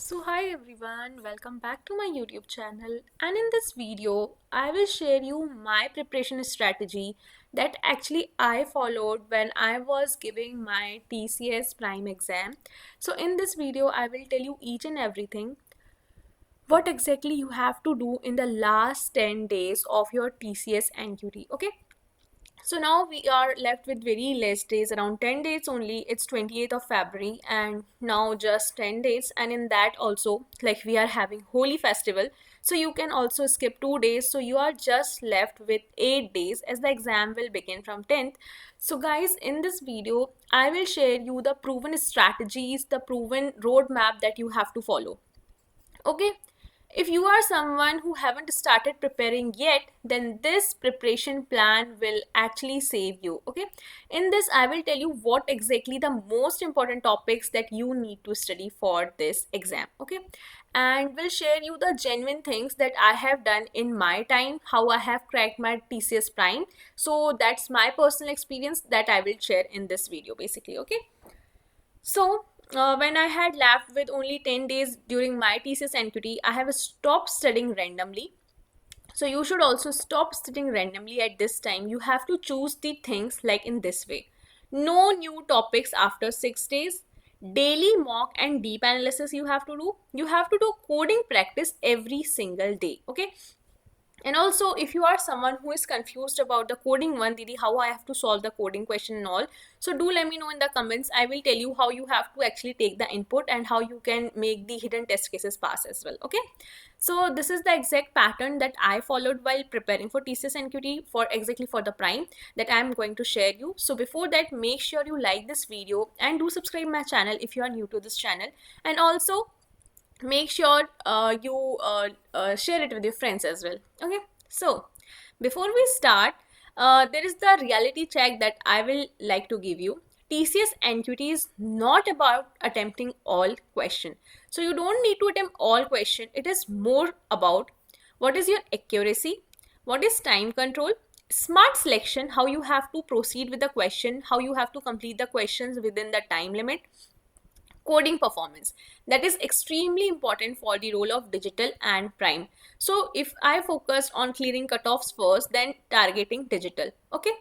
So hi everyone, welcome back to my YouTube channel, and in this video I will share you my preparation strategy that actually I followed when I was giving my TCS Prime exam. So in this video I will tell you each and everything what exactly you have to do in the last 10 days of your TCS NQT. Okay, so now we are left with very less days, around 10 days only. It's 28th of February and now just 10 days. And in that also, like we are having Holi festival. So you can also skip 2 days. So you are just left with 8 days as the exam will begin from 10th. So guys, in this video, I will share you the proven strategies, the proven roadmap that you have to follow. Okay, if you are someone who haven't started preparing yet, then this preparation plan will actually save you. Okay, in this I will tell you what exactly the most important topics that you need to study for this exam. Okay, and will share you the genuine things that I have done in my time, how I have cracked my TCS Prime. So that's my personal experience that I will share in this video basically. Okay, so, when I had left with only 10 days during my TCS NQT, I have stopped studying randomly. So, you should also stop studying randomly at this time. You have to choose the things like in this way: no new topics after 6 days, daily mock and deep analysis you have to do. You have to do coding practice every single day. Okay, and also, if you are someone who is confused about the coding one, Didi, how I have to solve the coding question and all, so do let me know in the comments. I will tell you how you have to actually take the input and how you can make the hidden test cases pass as well. Okay, so this is the exact pattern that I followed while preparing for TCS NQT for exactly for the Prime that I am going to share you. So before that, make sure you like this video and do subscribe my channel if you are new to this channel, and also make sure you share it with your friends as well. Okay, so before we start, there is the reality check that I will like to give you. TCS NQT is not about attempting all question, so you don't need to attempt all question. It is more about what is your accuracy, what is time control, smart selection, how you have to proceed with the question, how you have to complete the questions within the time limit, coding performance. That is extremely important for the role of digital and prime. So if I focused on clearing cutoffs first, then targeting digital. Okay,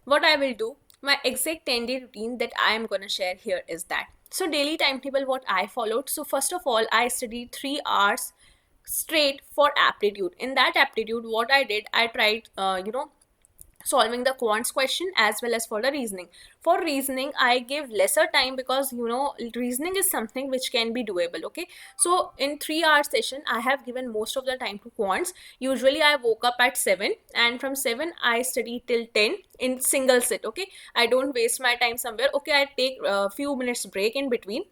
what I will do, my exact 10-day routine that I am going to share here is that. So daily timetable what I followed. So first of all, I studied 3 hours straight for aptitude. In that aptitude, what I did, I tried solving the quants question as well as for the reasoning. For reasoning I give lesser time because reasoning is something which can be doable. Okay, so in 3 hour session I have given most of the time to quants. Usually I woke up at 7 and from 7 I study till 10 in single sit. Okay, I don't waste my time somewhere. Okay, I take a few minutes break in between,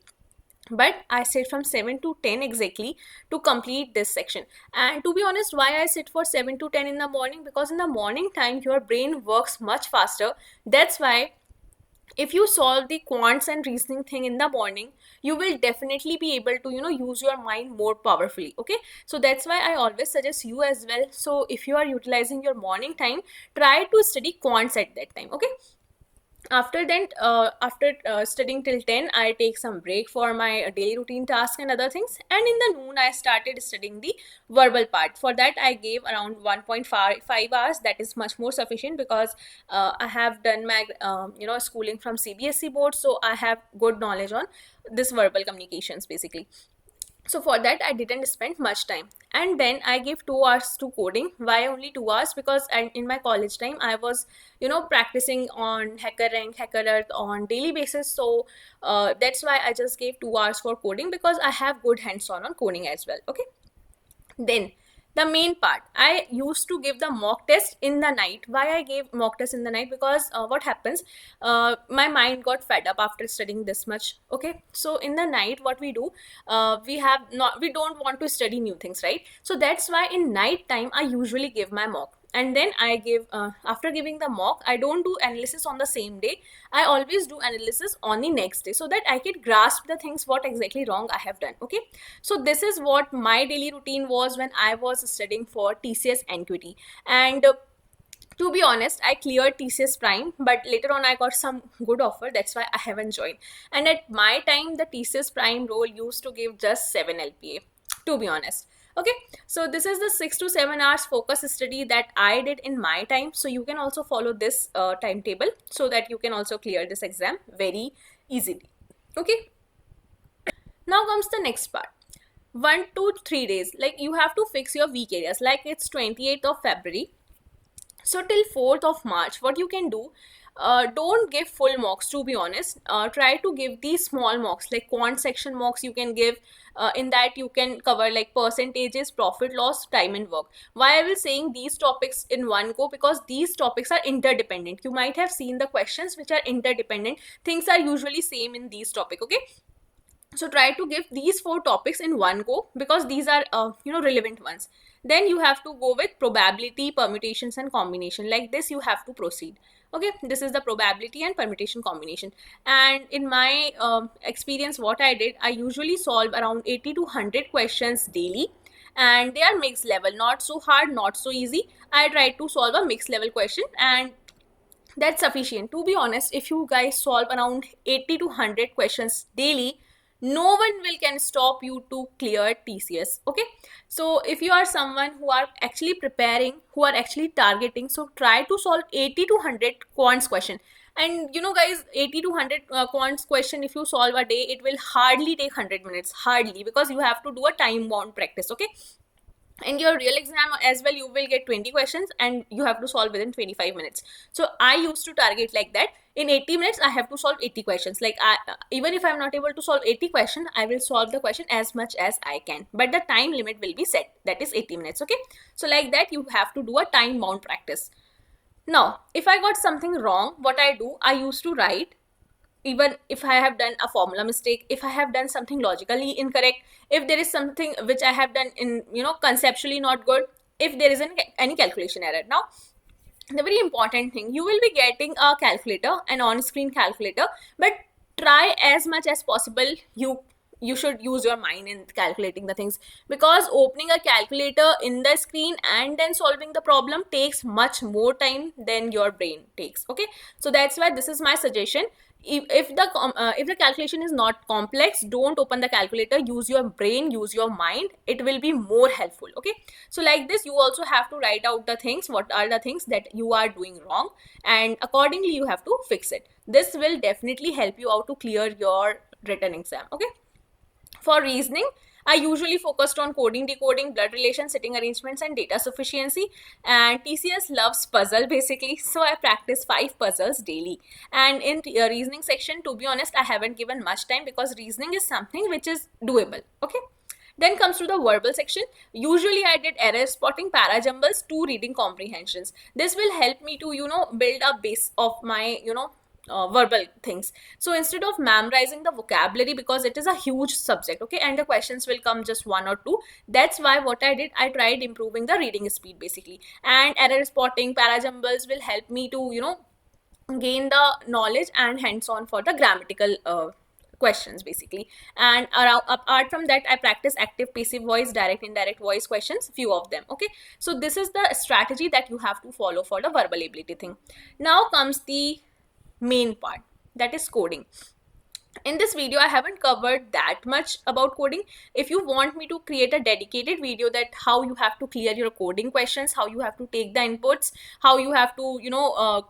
but I sit from 7 to 10 exactly to complete this section. And to be honest, why I sit for 7 to 10 in the morning, because in the morning time your brain works much faster. That's why if you solve the quants and reasoning thing in the morning, you will definitely be able to use your mind more powerfully. Okay, so that's why I always suggest you as well. So if you are utilizing your morning time, try to study quants at that time. Okay, after that, after studying till 10, I take some break for my daily routine task and other things, and in the noon I started studying the verbal part. For that I gave around 1.5 hours. That is much more sufficient because I have done my schooling from CBSE board, so I have good knowledge on this verbal communications basically. So for that I didn't spend much time, and then I gave 2 hours to coding. Why only 2 hours? Because in my college time I was practicing on HackerRank, HackerEarth on daily basis. So that's why I just gave 2 hours for coding, because I have good hands-on coding as well. Okay, then the main part, I used to give the mock test in the night. Why I gave mock test in the night? Because what happens, my mind got fed up after studying this much. Okay, so in the night what we do, we don't want to study new things, right? So that's why in night time I usually give my mock, and then I give after giving the mock, I don't do analysis on the same day. I always do analysis on the next day, so that I can grasp the things what exactly wrong I have done. Okay, so this is what my daily routine was when I was studying for TCS NQT. And To be honest, I cleared TCS Prime, but later on I got some good offer. That's why I haven't joined. And at my time, the TCS Prime role used to give just 7 LPA, to be honest. Okay, so this is the 6 to 7 hours focus study that I did in my time. So you can also follow this timetable so that you can also clear this exam very easily. Okay, now comes the next part. 1 to 3 days, like you have to fix your weak areas, like it's 28th of February, so till 4th of March, what you can do, don't give full mocks, to be honest. Try to give these small mocks, like quant section mocks you can give. In that you can cover like percentages, profit loss, time and work. Why I will saying these topics in one go, because these topics are interdependent. You might have seen the questions which are interdependent. Things are usually same in these topic. Okay, so try to give these 4 topics in one go, because these are relevant ones. Then you have to go with probability, permutations and combination. Like this you have to proceed. Okay, this is the probability and permutation combination. And in my experience, what I did, I usually solve around 80 to 100 questions daily, and they are mixed level, not so hard, not so easy. I try to solve a mixed level question, and that's sufficient. To be honest, if you guys solve around 80 to 100 questions daily, no one will can stop you to clear TCS. Okay, so if you are someone who are actually preparing, who are actually targeting, so try to solve 80 to 100 quants question. And guys, 80 to 100 quants question, if you solve a day, it will hardly take 100 minutes, hardly, because you have to do a time bound practice. Okay, in your real exam as well, you will get 20 questions and you have to solve within 25 minutes. So I used to target like that. In 80 minutes I have to solve 80 questions. Like even if I'm not able to solve 80 questions, I will solve the question as much as I can, but the time limit will be set, that is 80 minutes. Okay, so like that you have to do a time bound practice. Now if I got something wrong, what I do, I used to write. Even if I have done a formula mistake, if I have done something logically incorrect, if there is something which I have done in conceptually not good, if there is any calculation error. Now the very important thing, you will be getting a calculator, an on-screen calculator, but try as much as possible, you should use your mind in calculating the things, because opening a calculator in the screen and then solving the problem takes much more time than your brain takes. Okay, so that's why this is my suggestion. If the calculation is not complex, don't open the calculator, use your brain, use your mind, it will be more helpful. Okay, so like this you also have to write out the things, what are the things that you are doing wrong, and accordingly you have to fix it. This will definitely help you out to clear your written exam. Okay, for reasoning, I usually focused on coding, decoding, blood relation, sitting arrangements, and data sufficiency. And TCS loves puzzle basically, so I practice 5 puzzles daily. And in reasoning section, to be honest, I haven't given much time, because reasoning is something which is doable. Okay. Then comes to the verbal section. Usually I did error spotting, parajumbles, 2 reading comprehensions. This will help me to, build a base of my, verbal things. So instead of memorizing the vocabulary, because it is a huge subject, okay, and the questions will come just 1 or 2, that's why what I did, I tried improving the reading speed basically. And error spotting, parajumbles will help me to, gain the knowledge and hands-on for the grammatical questions basically. And apart from that, I practice active, passive voice, direct, indirect voice questions, few of them. Okay, so this is the strategy that you have to follow for the verbal ability thing. Now comes the main part, that is coding. In this video I haven't covered that much about coding. If you want me to create a dedicated video that how you have to clear your coding questions, how you have to take the inputs, how you have to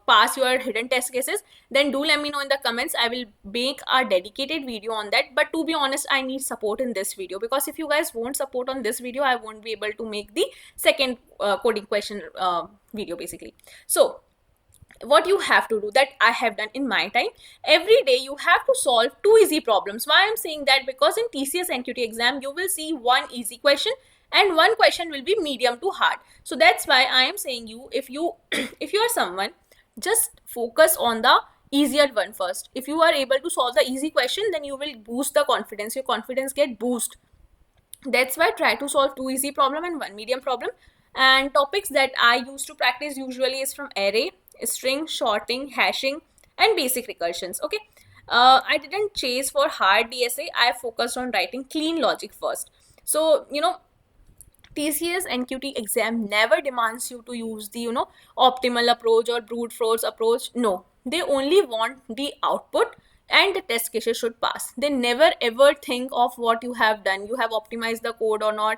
pass your hidden test cases, then do let me know in the comments. I will make a dedicated video on that. But to be honest, I need support in this video, because if you guys won't support on this video, I won't be able to make the second coding question video basically. So what you have to do, that I have done in my time, every day you have to solve 2 easy problems. Why I'm saying that, because in TCS NQT exam you will see 1 easy question and 1 question will be medium to hard. So that's why I am saying you, if you if you are someone, just focus on the easier one first. If you are able to solve the easy question, then you will boost the confidence, your confidence get boost. That's why try to solve 2 easy problem and 1 medium problem. And topics that I used to practice usually is from array, string, sorting, hashing, and basic recursions. Okay, I didn't chase for hard DSA. I focused on writing clean logic first. So TCS NQT exam never demands you to use the, optimal approach or brute force approach. No, they only want the output and the test cases should pass. They never ever think of what you have done. You have optimized the code or not,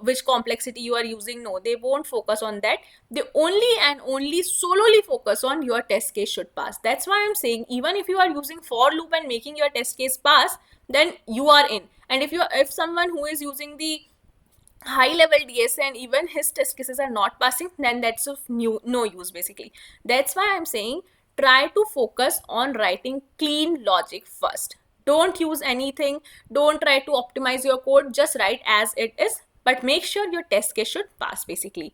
which complexity you are using. No, they won't focus on that. They only and only solely focus on your test case should pass. That's why I'm saying even if you are using for loop and making your test case pass, then you are in. And if someone who is using the high level DSA and even his test cases are not passing, then that's of no use basically. That's why I'm saying try to focus on writing clean logic first. Don't use anything, don't try to optimize your code, just write as it is, but make sure your test case should pass basically.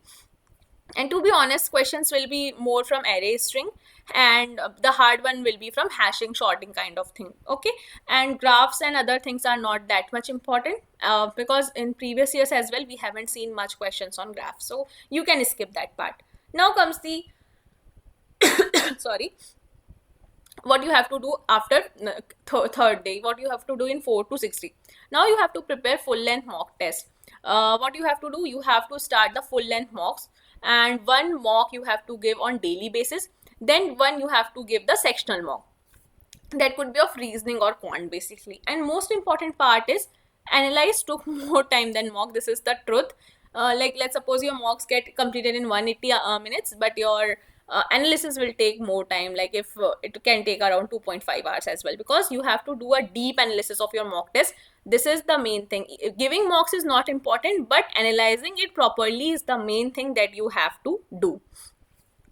And to be honest, questions will be more from array string, and the hard one will be from hashing, sorting kind of thing. Okay, and graphs and other things are not that much important because in previous years as well we haven't seen much questions on graphs, so you can skip that part. Now comes the sorry, what you have to do after third day, what you have to do in 4 to 60. Now you have to prepare full length mock test. What you have to do, you have to start the full length mocks, and one mock you have to give on daily basis, then one you have to give the sectional mock, that could be of reasoning or quant basically. And most important part is analyze took more time than mock. This is the truth. Like let's suppose your mocks get completed in 180 minutes, but your analysis will take more time, like if it can take around 2.5 hours as well, because you have to do a deep analysis of your mock test. This is the main thing. Giving mocks is not important, but analyzing it properly is the main thing that you have to do.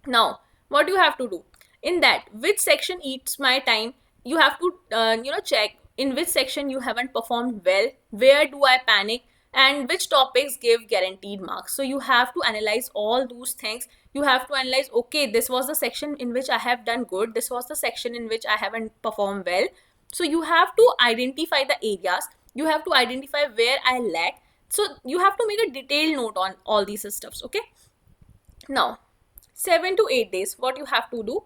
Now what you have to do in that, which section eats my time, you have to check in which section you haven't performed well, where do I panic, and which topics give guaranteed marks. So you have to analyze all those things. You have to analyze, okay, this was the section in which I have done good, this was the section in which I haven't performed well. So you have to identify the areas, you have to identify where I lack. So you have to make a detailed note on all these stuffs. Okay, now 7 to 8 days, what you have to do,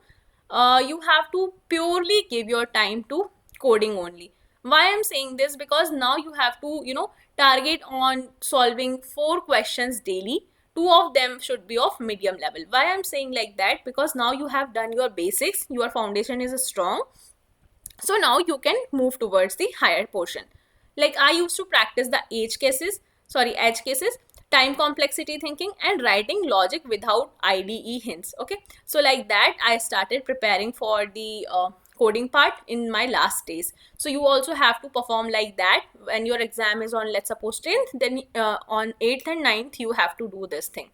you have to purely give your time to coding only. Why I'm saying this, because now you have to target on solving 4 questions daily. 2 of them should be of medium level. Why I'm saying like that, because now you have done your basics, your foundation is strong, so now you can move towards the higher portion. Like I used to practice the edge cases, time complexity thinking, and writing logic without IDE hints. Okay, so like that I started preparing for the coding part in my last days. So you also have to perform like that. When your exam is on, let's suppose 10th, then on 8th and 9th you have to do this thing.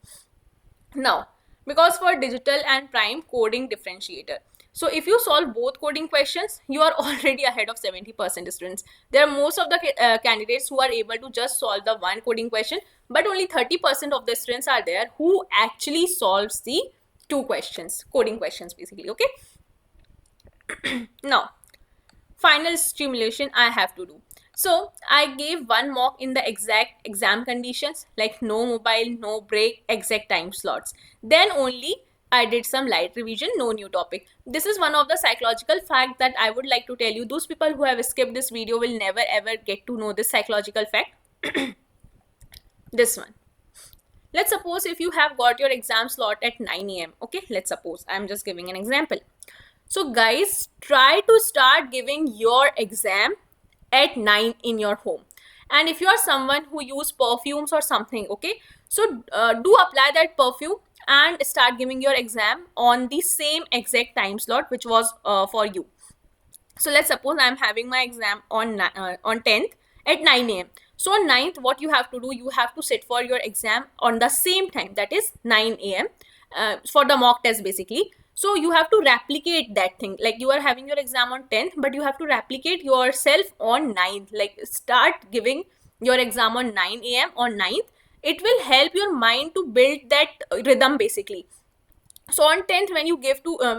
Now, because for digital and prime coding differentiator, so if you solve both coding questions, you are already ahead of 70% students. There are most of the candidates who are able to just solve the one coding question, but only 30% of the students are there who actually solves the 2 questions, coding questions basically. Okay. Now, final stimulation I have to do. So I gave one mock in the exact exam conditions, like no mobile, no break, exact time slots. Then only I did some light revision, no new topic. This is one of the psychological fact that I would like to tell you. Those people who have skipped this video will never ever get to know this psychological fact. This one. Let's suppose if you have got your exam slot at 9 a.m. Okay, let's suppose. I'm just giving an example. So guys, try to start giving your exam at 9 in your home. And if you are someone who use perfumes or something, okay, so do apply that perfume and start giving your exam on the same exact time slot which was for you. So let's suppose I'm having my exam on 10th at 9 a.m. So on 9th, what you have to do, you have to sit for your exam on the same time, that is 9 a.m. For the mock test basically. So you have to replicate that thing, like you are having your exam on 10th, but you have to replicate yourself on 9th, like start giving your exam on 9 a.m. on 9th. It will help your mind to build that rhythm basically. So on 10th,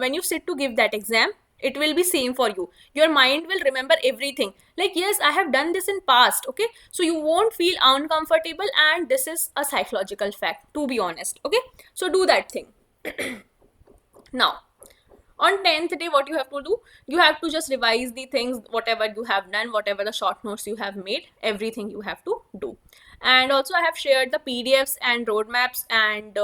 when you sit to give that exam, it will be same for you. Your mind will remember everything, like yes, I have done this in past. Okay, so you won't feel uncomfortable, and this is a psychological fact, to be honest. Okay, so do that thing. Now, On 10th day, what you have to do, you have to just revise the things, whatever you have done, whatever the short notes you have made, everything you have to do. And also I have shared the PDFs and roadmaps and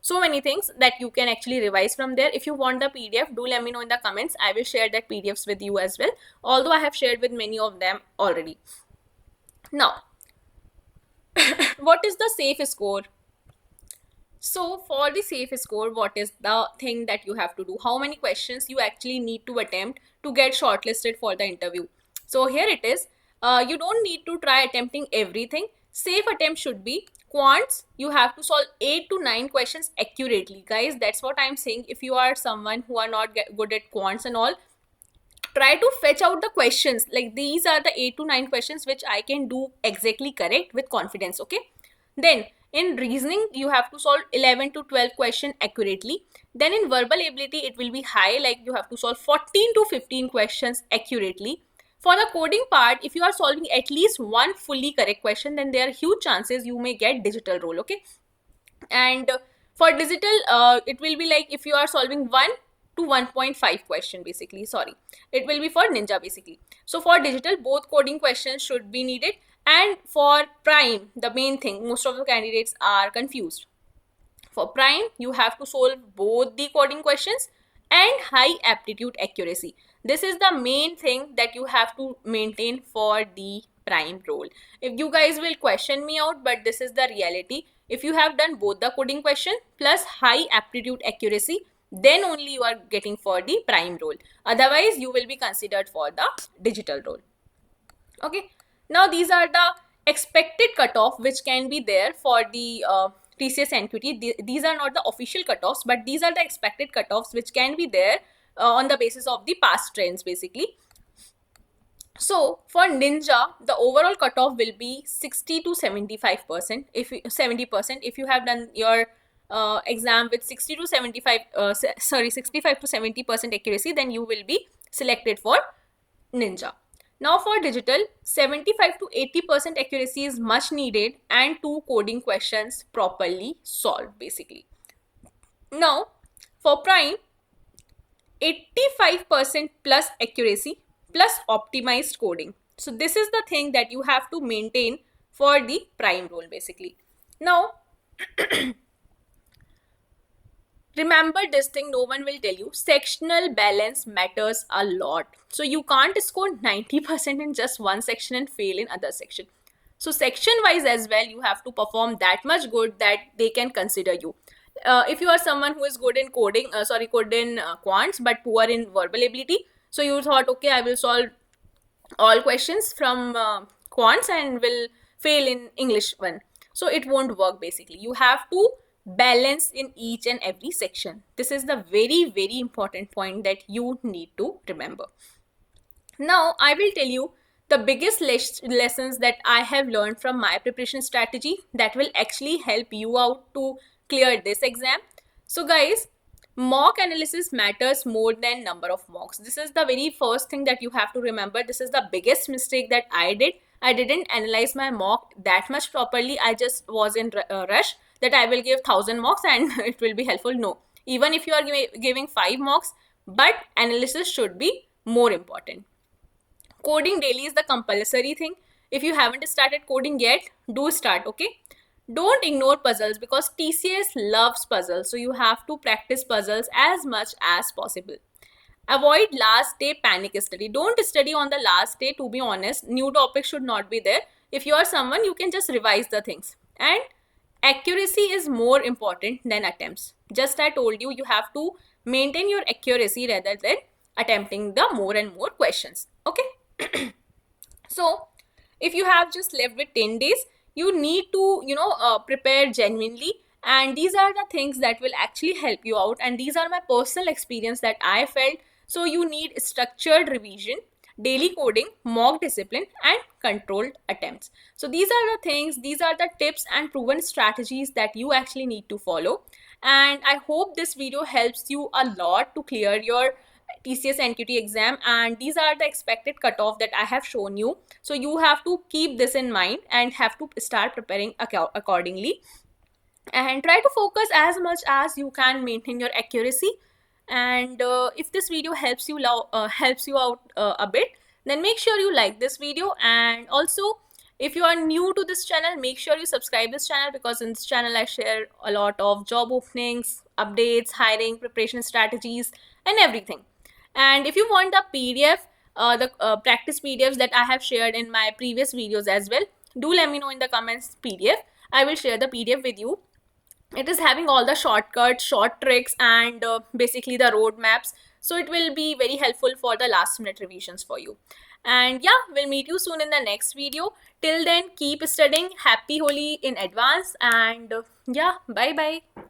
so many things that you can actually revise from there. If you want the PDF, do let me know in the comments. I will share that PDFs with you as well, although I have shared with many of them already. Now, what is the safe score? So for the safe score, what is the thing that you have to do? How many questions you actually need to attempt to get shortlisted for the interview? So here it is. You don't need to try attempting everything. Safe attempt should be quants. You have to solve 8 to 9 questions accurately. Guys, that's what I'm saying. If you are someone who are not good at quants and all, try to fetch out the questions. Like these are the 8 to 9 questions which I can do exactly correct with confidence. Okay. Then in reasoning, you have to solve 11 to 12 questions accurately. Then in verbal ability, it will be high, like you have to solve 14 to 15 questions accurately. For the coding part, if you are solving at least one fully correct question, then there are huge chances you may get digital role. Okay. And for digital, it will be like if you are solving 1 to 1.5 question, basically, sorry, it will be for ninja basically. So for digital, both coding questions should be needed. And for prime, the main thing, most of the candidates are confused. For prime, you have to solve both the coding questions and high aptitude accuracy. This is the main thing that you have to maintain for the prime role. If you guys will question me out, but this is the reality. If you have done both the coding question plus high aptitude accuracy, then only you are getting for the prime role. Otherwise, you will be considered for the digital role. Okay. Now these are the expected cutoff which can be there for the TCS NQT. These are not the official cutoffs, but these are the expected cutoffs which can be there on the basis of the past trends basically. So for Ninja, the overall cutoff will be 60 to 75%. If 70%, if you have done your exam with 60 to 75, 65 to 70% accuracy, then you will be selected for Ninja. Now for digital, 75 to 80% accuracy is much needed and 2 coding questions properly solved basically. Now for prime, 85% plus accuracy plus optimized coding. So this is the thing that you have to maintain for the prime role basically. Now remember this thing, no one will tell you. Sectional balance matters a lot. So you can't score 90% in just one section and fail in other section. So section wise as well, you have to perform that much good that they can consider you. If you are someone who is good in coding, good in quants, but poor in verbal ability, so you thought, okay, I will solve all questions from quants and will fail in English one. So it won't work basically. You have to balance in each and every section. This is the very, very important point that you need to remember. Now, I will tell you the biggest lessons that I have learned from my preparation strategy that will actually help you out to clear this exam. So guys, mock analysis matters more than number of mocks. This is the very first thing that you have to remember. This is the biggest mistake that I did. I didn't analyze my mock that much properly. I just was in rush that I will give 1000 mocks and it will be helpful. No, even if you are giving 5 mocks, but analysis should be more important. Coding daily is the compulsory thing. If you haven't started coding yet, do start, okay? Don't ignore puzzles because TCS loves puzzles. So you have to practice puzzles as much as possible. Avoid last day panic study. Don't study on the last day, to be honest. New topics should not be there. If you are someone, you can just revise the things. And accuracy is more important than attempts. Just I told you, you have to maintain your accuracy rather than attempting the more and more questions. Okay. So if you have just left with 10 days, you need to prepare genuinely, and these are the things that will actually help you out, and these are my personal experience that I felt. So you need structured revision, daily coding, mock discipline, and controlled attempts. So these are the things, these are the tips and proven strategies that you actually need to follow, and I hope this video helps you a lot to clear your TCS NQT exam. And these are the expected cutoff that I have shown you. So you have to keep this in mind and have to start preparing accordingly. And try to focus as much as you can, maintain your accuracy. And if this video helps you out a bit, then make sure you like this video. And also, if you are new to this channel, make sure you subscribe this channel, because in this channel I share a lot of job openings, updates, hiring, preparation strategies, and everything. And if you want the PDF, the practice PDFs that I have shared in my previous videos as well, do let me know in the comments PDF. I will share the PDF with you. It is having all the shortcuts, short tricks, and basically the roadmaps. So it will be very helpful for the last minute revisions for you. And yeah, we'll meet you soon in the next video. Till then, keep studying. Happy Holi in advance. And yeah, bye bye.